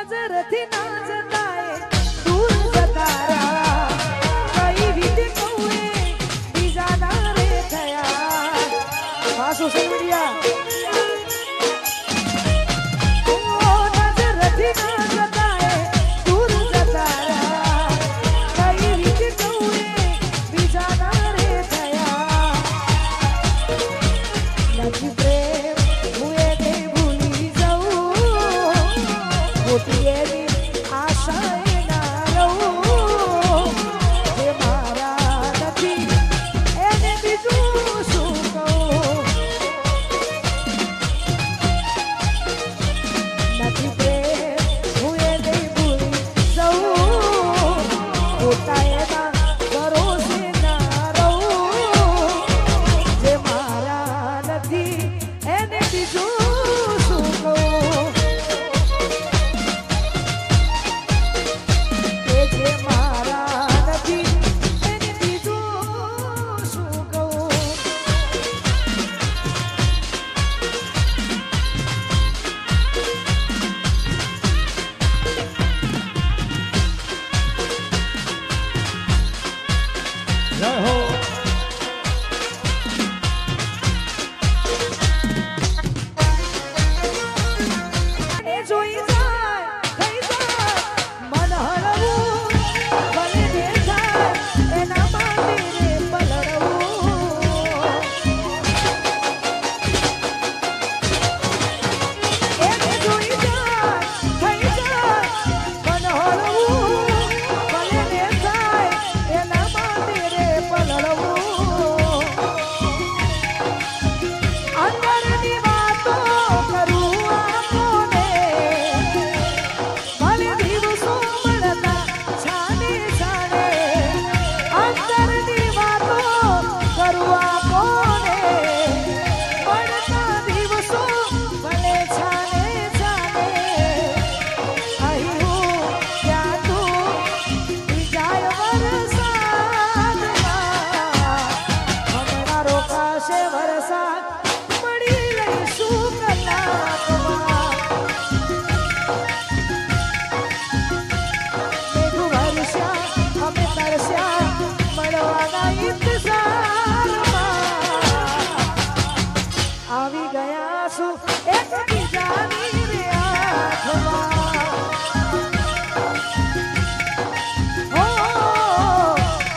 નજરથી ના જતાય દૂર જતા રહ્યા કઈ રીતે કહું બીજા ના રે થયા હા સોશિયલ મીડિયા નજરથી ના જતાય દૂર જતા રહ્યા કઈ રીતે કહું બીજા ના રે થયા નથી પ્રેમ હું એને ભૂલી જાઉં ખોટી એની આશાએ ના રહું જે મારા નથી એને બીજું શું કહું નથી પ્રેમ હું એને ભૂલી જાઉં ખોટા એના ભરોસે ના રહું જે મારા નથી એને બીજું શું કહું કે જે મારા નથી એને બીજું શું કહું જય હો એ જોઈ જાય થઈ જાય મન હળવું ભલે દેખાય એના માટે રે પલળવું એને જોઈ જાય થઈ જાય મન હળવું ભલે દેખાય એના માટે રે પલળવું અંદરની વાતો કરું આપોને ભલે દિવસો મળતા છાને છાને અંદરની વાતો કરું આપોને મળતા દિવસો ભલે છાને છાને અહીં હું ત્યાં તું જાય વરસાદમાં હમણાં રોકાશે વરસાદ મળી લઈશું કલાકમાં મેઘ વરસ્યા અમે તરસ્યા મળવાના ઇંતજારમાં આવી ગયા છું એકબીજાની રે આંખમાં હો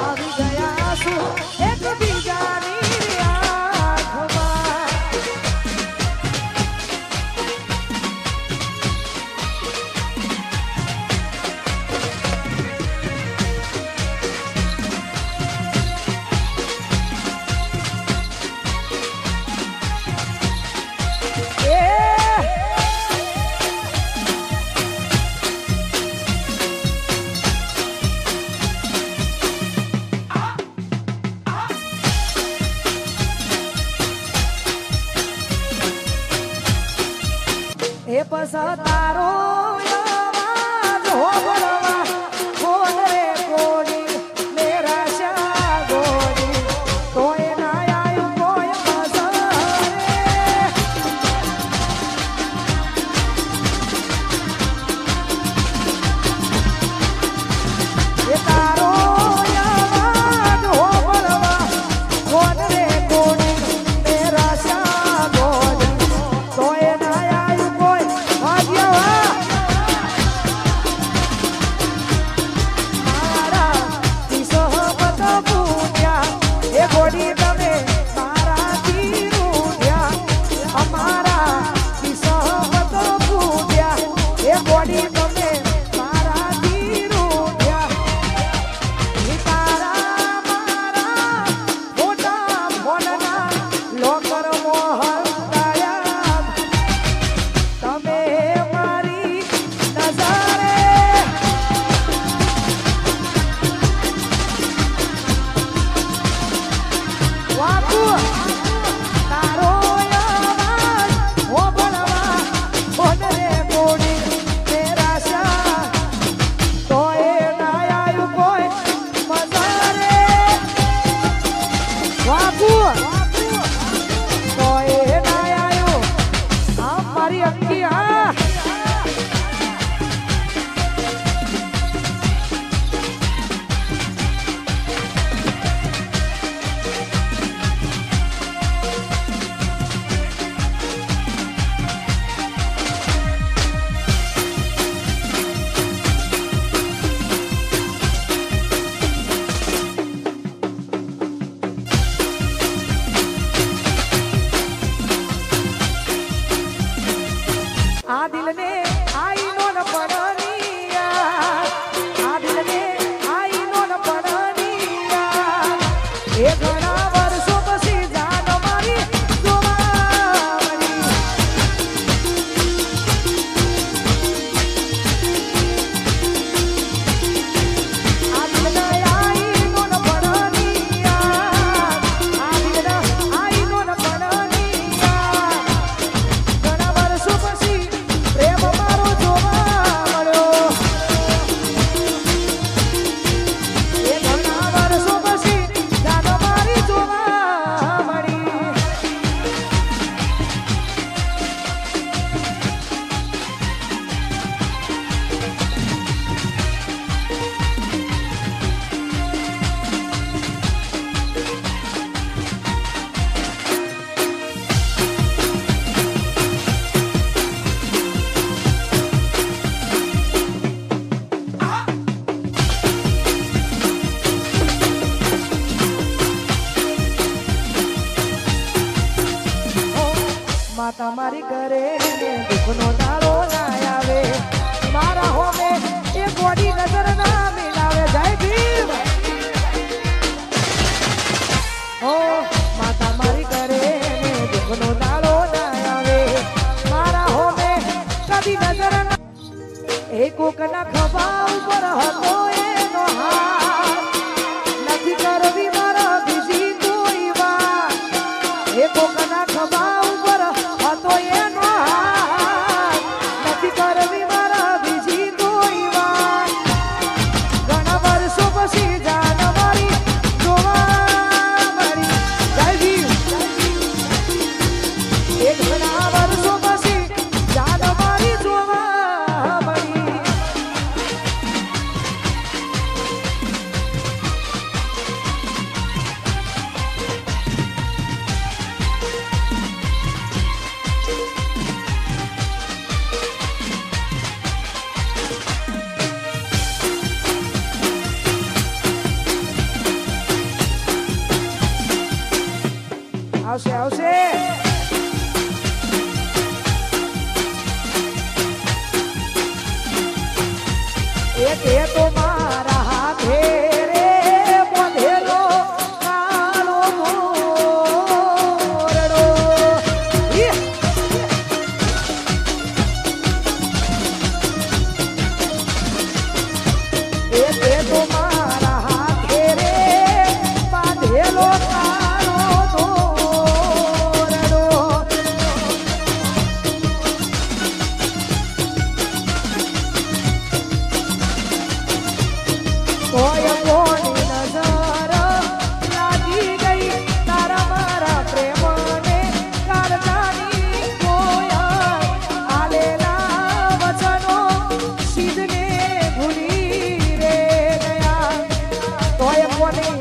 આવી ગયા છું એકબીજાની રે આંખમાં એ પસા તારો અવાજ હોબળવા કોણ રે કોણી મેરા શા ગોરી તોય ના આયું કોઈ પસા એ તારો અવાજ હોબળવા કોણ રે કોણી મેરા શા ગોરી તોય ના આયું કોઈ ભાગ્યવા મારી ઘરે ને દુઃખનો દાડો ના આવે મારા હોમે એ ગોડી નજર ના મિલાવે જય ભીમ ઓ માતા મારી ઘરે ને દુઃખનો દાડો ના આવે મારા હોમે કદી નજર ના એ કોકના ખભા ઉપર હતો એનો હાથ નથી કરવી મારા બીજી કોઈ વાત એ કોકના ખભા ઉપર હતો એનો હાથ નથી કરવી મારા બીજી કોઈ વાત ઘણા વર્ષો પછી જાન મારી જોવા મળી જય ભીમ એક ઘણા વર્ષો પછી જાન મારી જોવા મળી આવશે આવશે એક એ તો મારા હાથે રે બાંધેલો કાળો મોરડો એક એ તો મારા હાથે રે બાંધેલો કાળો મોરડો કોઈ કોની નજર લાગી ગઈ તારા મારા પ્રેમને કાળજાની કોયા આલેલા વચનો સિદ્ધને ભૂલી રે ગયા કોઈ કોની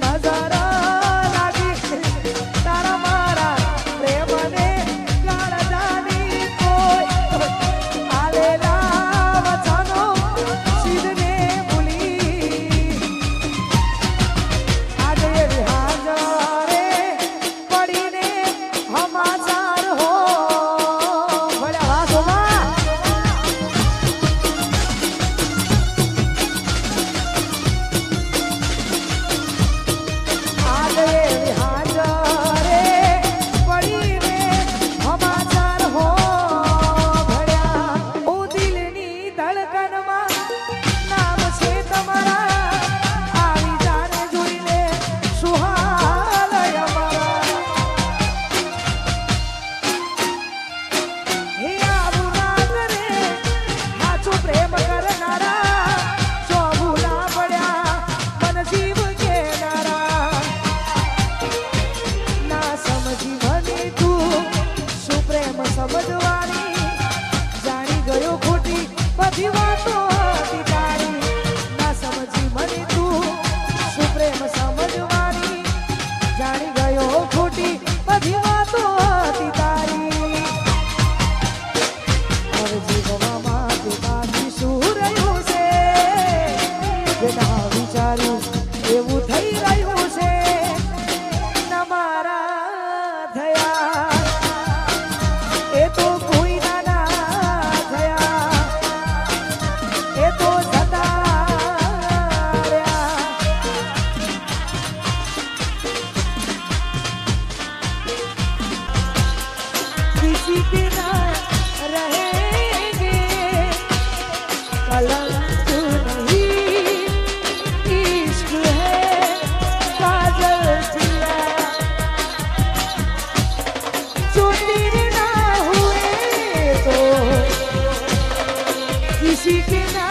નજર લાગી તારા મારા પ્રેમને કાળજાની કોઈ આલેલા વચનો સિદ્ધને ભૂલી આજે એવી હાજરે પડીને હમાચાર હો ભલે વાસોમાં આજે એવી હાજરે પડીને હમાચાર હો ભળ્યા ઓ દિલની ધડકનમાં નામ છે તમારા આવી જાને જોઈ લે સુહાલય અમારા હે આવું ના કરે સાચો પ્રેમ કરનારા જો ભૂલા પડ્યા મન જીવ કેનારા ના સમજી મને તું શું પ્રેમ સમજવાની જાણી ગયો ખોટી બધી વાતો હતી તારી ના સમજી મને તું શું પ્રેમ સમજવાની જાણી ગયો ખોટી બધી વાતો હતી તારી હવે જીવવામાં તે બાકી શું રહ્યું છે જે ના વિચાર્યું એવું થઈ રહ્યું છે ના મારા થયા એ તો કોઈ ના થયા એ તો જતા રહ્યા किसी के ना रहेंगे कलंक नहीं इश्क है काजल पिया जो तेरे ना हुए तो किसी के ना